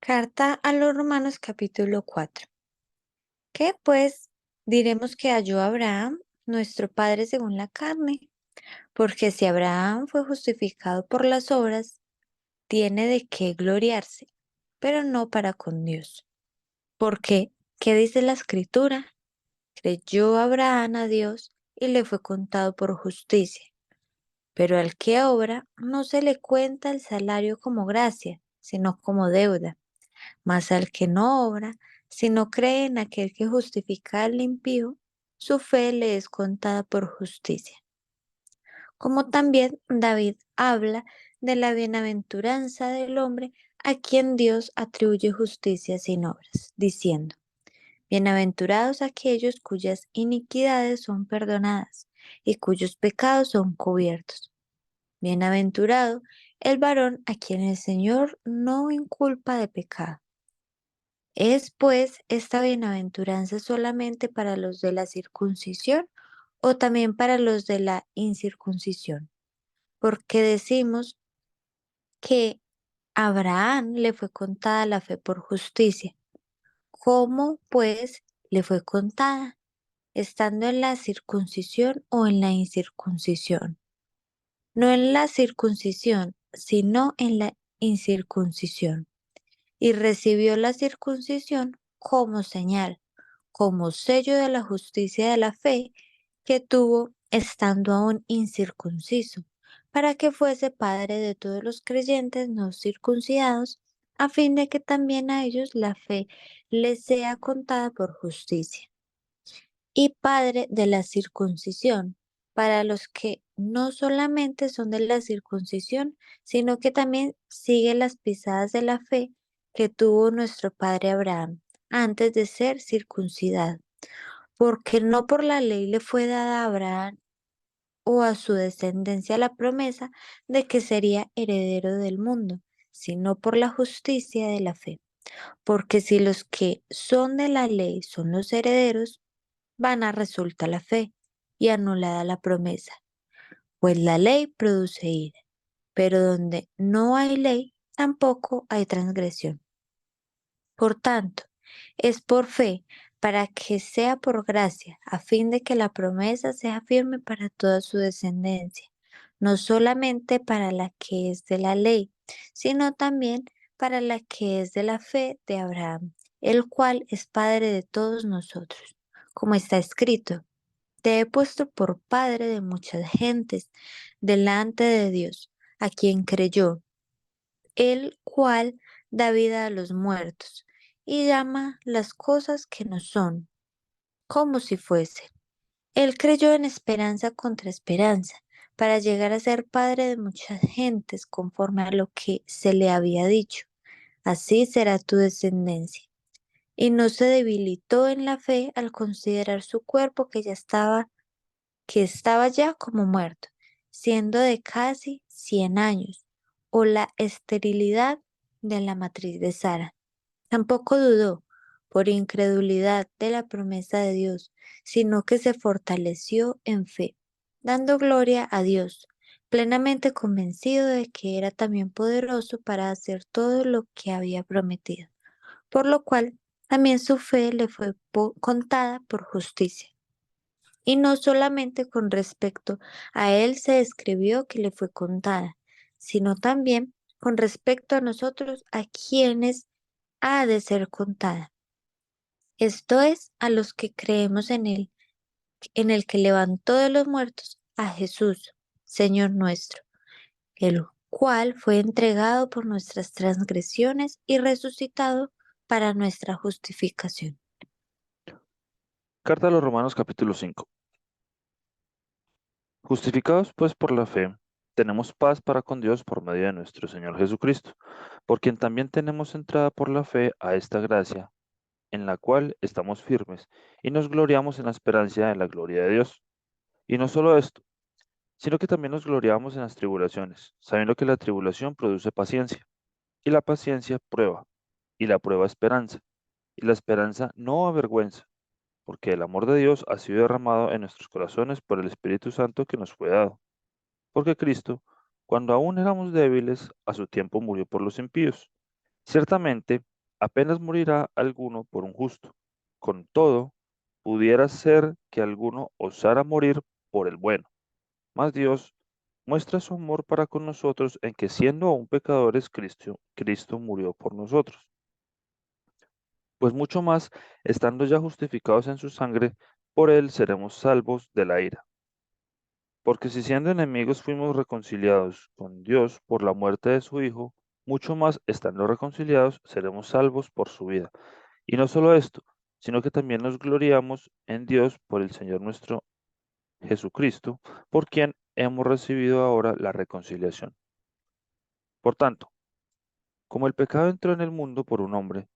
Carta a los Romanos capítulo 4. ¿Qué pues diremos que halló Abraham, nuestro padre según la carne? Porque si Abraham fue justificado por las obras, tiene de qué gloriarse, pero no para con Dios. Porque, ¿qué dice la Escritura? Creyó Abraham a Dios y le fue contado por justicia. Pero al que obra no se le cuenta el salario como gracia, sino como deuda. Mas al que no obra, si no cree en aquel que justifica al impío, su fe le es contada por justicia. Como también David habla de la bienaventuranza del hombre a quien Dios atribuye justicia sin obras, diciendo, bienaventurados aquellos cuyas iniquidades son perdonadas y cuyos pecados son cubiertos. Bienaventurado el varón a quien el Señor no inculpa de pecado. ¿Es pues esta bienaventuranza solamente para los de la circuncisión o también para los de la incircuncisión? Porque decimos que a Abraham le fue contada la fe por justicia. ¿Cómo pues le fue contada? ¿Estando en la circuncisión o en la incircuncisión? No en la circuncisión, sino en la incircuncisión. Y recibió la circuncisión como señal, como sello de la justicia de la fe que tuvo estando aún incircunciso, para que fuese padre de todos los creyentes no circuncidados, a fin de que también a ellos la fe les sea contada por justicia, y padre de la circuncisión, para los que no solamente son de la circuncisión, sino que también sigue las pisadas de la fe que tuvo nuestro padre Abraham antes de ser circuncidado, porque no por la ley le fue dada a Abraham o a su descendencia la promesa de que sería heredero del mundo, sino por la justicia de la fe. Porque si los que son de la ley son los herederos, vana resulta la fe y anulada la promesa, pues la ley produce ira, pero donde no hay ley, tampoco hay transgresión. Por tanto, es por fe, para que sea por gracia, a fin de que la promesa sea firme para toda su descendencia, no solamente para la que es de la ley, sino también para la que es de la fe de Abraham, el cual es Padre de todos nosotros, como está escrito. Te he puesto por padre de muchas gentes delante de Dios, a quien creyó, el cual da vida a los muertos y llama las cosas que no son, como si fuesen. Él creyó en esperanza contra esperanza, para llegar a ser padre de muchas gentes conforme a lo que se le había dicho. Así será tu descendencia. Y no se debilitó en la fe al considerar su cuerpo que estaba ya como muerto, siendo de casi 100 años, o la esterilidad de la matriz de Sara. Tampoco dudó, por incredulidad de la promesa de Dios, sino que se fortaleció en fe, dando gloria a Dios, plenamente convencido de que era también poderoso para hacer todo lo que había prometido, por lo cual también su fe le fue contada por justicia. Y no solamente con respecto a él se escribió que le fue contada, sino también con respecto a nosotros, a quienes ha de ser contada. Esto es, a los que creemos en el que levantó de los muertos a Jesús, Señor nuestro, el cual fue entregado por nuestras transgresiones y resucitado para nuestra justificación. Carta a los Romanos capítulo 5. Justificados pues por la fe, tenemos paz para con Dios por medio de nuestro Señor Jesucristo, por quien también tenemos entrada por la fe a esta gracia, en la cual estamos firmes y nos gloriamos en la esperanza de la gloria de Dios. Y no solo esto, sino que también nos gloriamos en las tribulaciones, sabiendo que la tribulación produce paciencia, y la paciencia prueba, y la prueba esperanza, y la esperanza no avergüenza, porque el amor de Dios ha sido derramado en nuestros corazones por el Espíritu Santo que nos fue dado. Porque Cristo, cuando aún éramos débiles, a su tiempo murió por los impíos. Ciertamente, apenas morirá alguno por un justo. Con todo, pudiera ser que alguno osara morir por el bueno. Mas Dios muestra su amor para con nosotros en que siendo aún pecadores, Cristo murió por nosotros. Pues mucho más, estando ya justificados en su sangre, por él seremos salvos de la ira. Porque si siendo enemigos fuimos reconciliados con Dios por la muerte de su Hijo, mucho más, estando reconciliados, seremos salvos por su vida. Y no solo esto, sino que también nos gloriamos en Dios por el Señor nuestro Jesucristo, por quien hemos recibido ahora la reconciliación. Por tanto, como el pecado entró en el mundo por un hombre,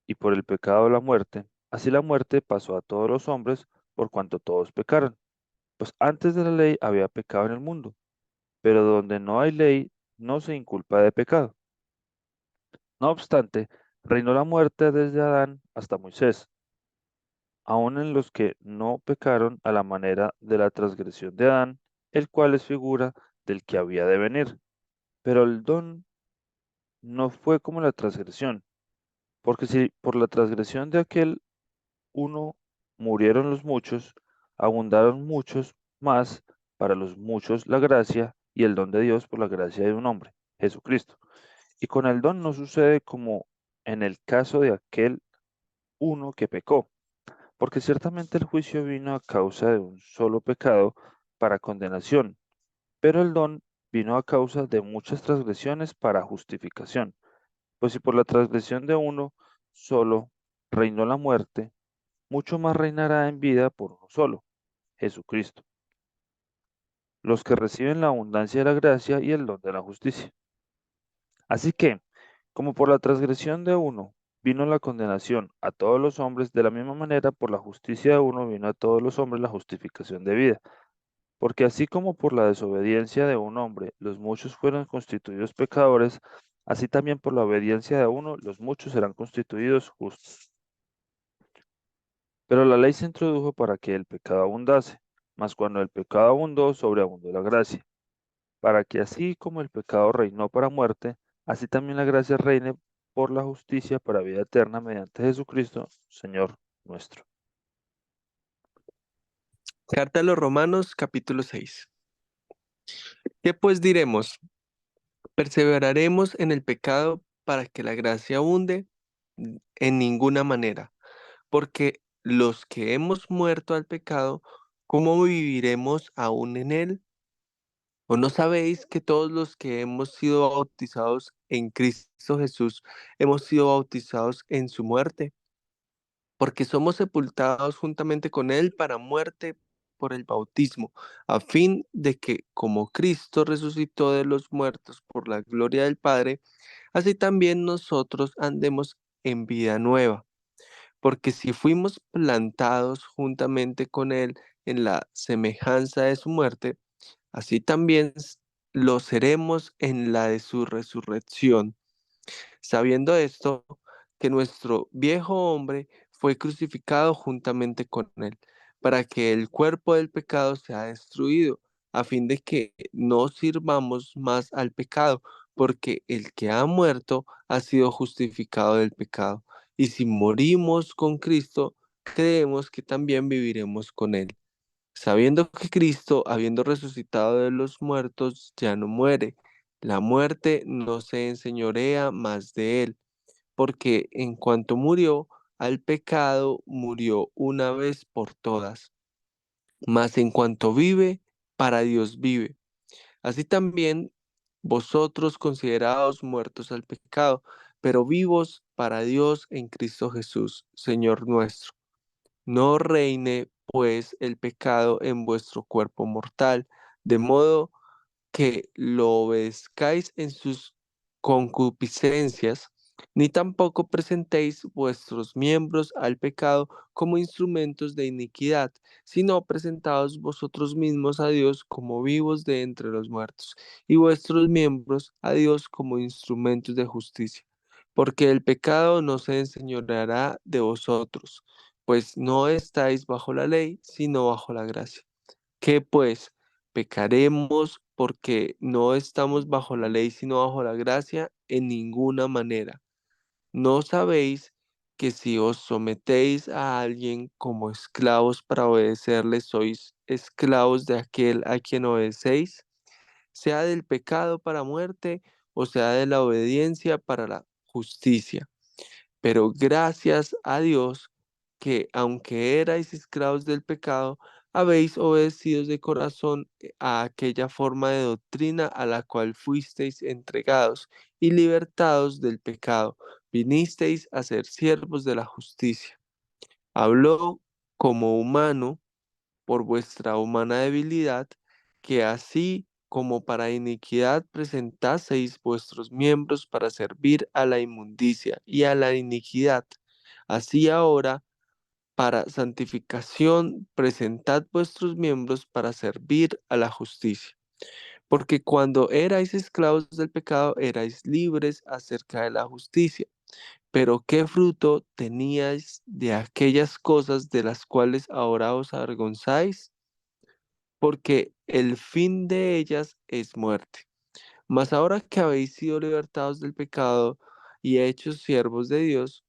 y por el pecado la muerte, así la muerte pasó a todos los hombres por cuanto todos pecaron. Pues antes de la ley había pecado en el mundo, pero donde no hay ley, no se inculpa de pecado. No obstante, reinó la muerte desde Adán hasta Moisés, aun en los que no pecaron a la manera de la transgresión de Adán, el cual es figura del que había de venir. Pero el don no fue como la transgresión, porque si por la transgresión de aquel uno murieron los muchos, abundaron muchos más para los muchos la gracia y el don de Dios por la gracia de un hombre, Jesucristo. Y con el don no sucede como en el caso de aquel uno que pecó, porque ciertamente el juicio vino a causa de un solo pecado para condenación, pero el don vino a causa de muchas transgresiones para justificación. Pues si por la transgresión de uno solo reinó la muerte, mucho más reinará en vida por uno solo, Jesucristo, los que reciben la abundancia de la gracia y el don de la justicia. Así que, como por la transgresión de uno vino la condenación a todos los hombres, de la misma manera por la justicia de uno vino a todos los hombres la justificación de vida. Porque así como por la desobediencia de un hombre los muchos fueron constituidos pecadores, así también por la obediencia de uno los muchos serán constituidos justos. Pero la ley se introdujo para que el pecado abundase, mas cuando el pecado abundó, sobreabundó la gracia, para que así como el pecado reinó para muerte, así también la gracia reine por la justicia para vida eterna mediante Jesucristo, Señor nuestro. Carta a los Romanos, capítulo 6. ¿Qué pues diremos? ¿Perseveraremos en el pecado para que la gracia abunde? En ninguna manera, porque los que hemos muerto al pecado, ¿cómo viviremos aún en él? ¿O no sabéis que todos los que hemos sido bautizados en Cristo Jesús, hemos sido bautizados en su muerte? Porque somos sepultados juntamente con Él para muerte por el bautismo, a fin de que, como Cristo resucitó de los muertos por la gloria del Padre, así también nosotros andemos en vida nueva. Porque si fuimos plantados juntamente con Él en la semejanza de su muerte, así también lo seremos en la de su resurrección, sabiendo esto, que nuestro viejo hombre fue crucificado juntamente con él, para que el cuerpo del pecado sea destruido, a fin de que no sirvamos más al pecado, porque el que ha muerto ha sido justificado del pecado. Y si morimos con Cristo, creemos que también viviremos con él, sabiendo que Cristo, habiendo resucitado de los muertos, ya no muere. La muerte no se enseñorea más de él, porque en cuanto murió al pecado, murió una vez por todas. Mas en cuanto vive, para Dios vive. Así también vosotros considerados muertos al pecado, pero vivos para Dios en Cristo Jesús, Señor nuestro. No reine, pues, el pecado en vuestro cuerpo mortal, de modo que lo obedezcáis en sus concupiscencias, ni tampoco presentéis vuestros miembros al pecado como instrumentos de iniquidad, sino presentaos vosotros mismos a Dios como vivos de entre los muertos, y vuestros miembros a Dios como instrumentos de justicia. Porque el pecado no se enseñoreará de vosotros, pues no estáis bajo la ley, sino bajo la gracia. ¿Qué pues? ¿Pecaremos porque no estamos bajo la ley, sino bajo la gracia? En ninguna manera. ¿No sabéis que si os sometéis a alguien como esclavos para obedecerle, sois esclavos de aquel a quien obedecéis? Sea del pecado para muerte o sea de la obediencia para la justicia. Pero gracias a Dios que aunque erais esclavos del pecado, habéis obedecido de corazón a aquella forma de doctrina a la cual fuisteis entregados y libertados del pecado, vinisteis a ser siervos de la justicia. Habló como humano por vuestra humana debilidad, que así como para iniquidad presentaseis vuestros miembros para servir a la inmundicia y a la iniquidad, así ahora para santificación presentad vuestros miembros para servir a la justicia. Porque cuando erais esclavos del pecado, erais libres acerca de la justicia. Pero ¿qué fruto teníais de aquellas cosas de las cuales ahora os avergonzáis? Porque el fin de ellas es muerte. Mas ahora que habéis sido libertados del pecado y hechos siervos de Dios,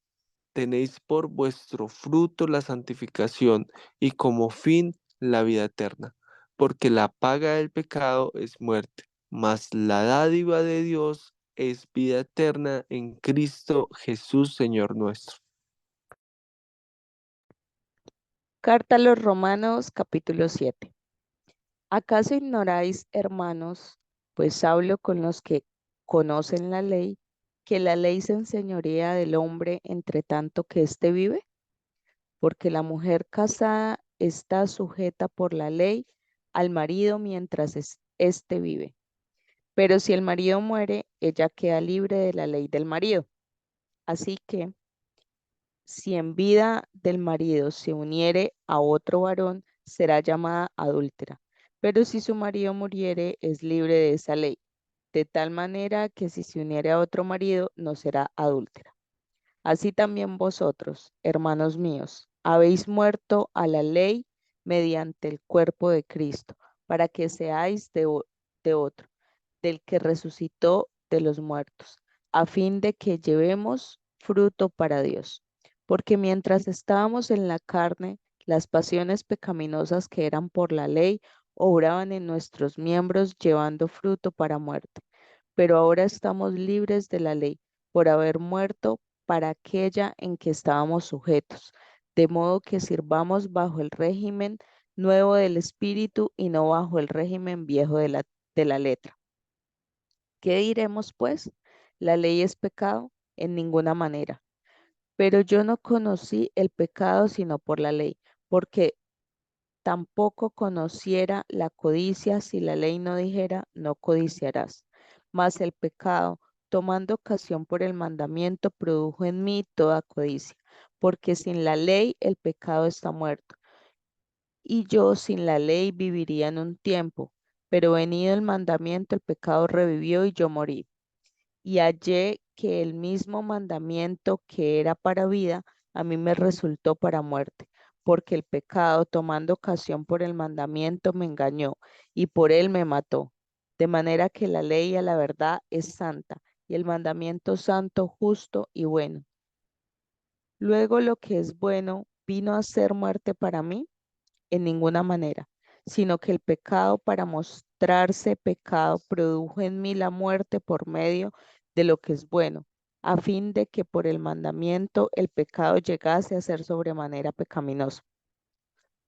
tenéis por vuestro fruto la santificación y como fin la vida eterna. Porque la paga del pecado es muerte, mas la dádiva de Dios es vida eterna en Cristo Jesús, Señor nuestro. Carta a los Romanos, capítulo 7. ¿Acaso ignoráis, hermanos, pues hablo con los que conocen la ley, que la ley se enseñorea del hombre entre tanto que éste vive? Porque la mujer casada está sujeta por la ley al marido mientras éste vive. Pero si el marido muere, ella queda libre de la ley del marido. Así que, si en vida del marido se uniere a otro varón, será llamada adúltera. Pero si su marido muriere, es libre de esa ley, de tal manera que si se uniere a otro marido, no será adúltera. Así también vosotros, hermanos míos, habéis muerto a la ley mediante el cuerpo de Cristo, para que seáis de otro, del que resucitó de los muertos, a fin de que llevemos fruto para Dios. Porque mientras estábamos en la carne, las pasiones pecaminosas que eran por la ley obraban en nuestros miembros llevando fruto para muerte. Pero ahora estamos libres de la ley por haber muerto para aquella en que estábamos sujetos, de modo que sirvamos bajo el régimen nuevo del Espíritu y no bajo el régimen viejo de la letra. ¿Qué diremos, pues? ¿La ley es pecado? En ninguna manera. Pero yo no conocí el pecado sino por la ley, porque tampoco conociera la codicia si la ley no dijera, no codiciarás. Mas el pecado, tomando ocasión por el mandamiento, produjo en mí toda codicia, porque sin la ley el pecado está muerto. Y yo sin la ley viviría en un tiempo, pero venido el mandamiento, el pecado revivió y yo morí. Y hallé que el mismo mandamiento que era para vida, a mí me resultó para muerte, porque el pecado, tomando ocasión por el mandamiento, me engañó y por él me mató. De manera que la ley a la verdad es santa y el mandamiento santo, justo y bueno. Luego lo que es bueno vino a ser muerte para mí en ninguna manera, sino que el pecado para mostrarse pecado produjo en mí la muerte por medio de lo que es bueno, a fin de que por el mandamiento el pecado llegase a ser sobremanera pecaminoso,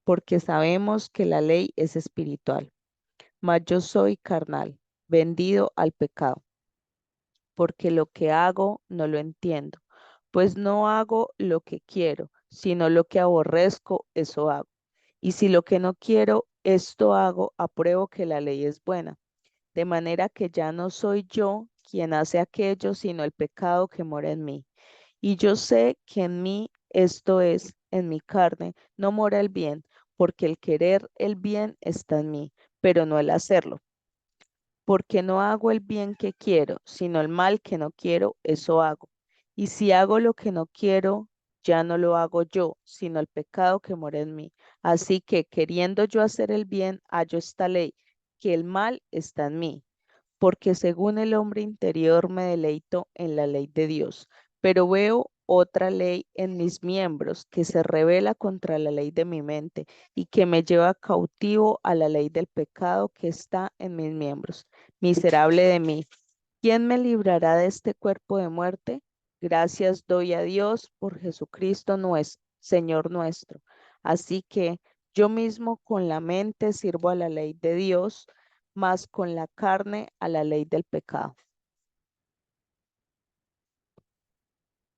porque sabemos que la ley es espiritual, mas yo soy carnal, vendido al pecado, porque lo que hago no lo entiendo, pues no hago lo que quiero, sino lo que aborrezco, eso hago. Y si lo que no quiero, esto hago, apruebo que la ley es buena. De manera que ya no soy yo quien hace aquello, sino el pecado que mora en mí. Y yo sé que en mí, esto es, en mi carne, no mora el bien, porque el querer el bien está en mí, pero no el hacerlo. Porque no hago el bien que quiero, sino el mal que no quiero, eso hago. Y si hago lo que no quiero, ya no lo hago yo, sino el pecado que mora en mí. Así que queriendo yo hacer el bien, hallo esta ley, que el mal está en mí. Porque según el hombre interior me deleito en la ley de Dios, Pero veo otra ley en mis miembros que se rebela contra la ley de mi mente y que me lleva cautivo a la ley del pecado que está en mis miembros. Miserable de mí, ¿quién me librará de este cuerpo de muerte? Gracias doy a Dios por Jesucristo nuestro, Señor nuestro. Así que yo mismo con la mente sirvo a la ley de Dios, mas con la carne a la ley del pecado.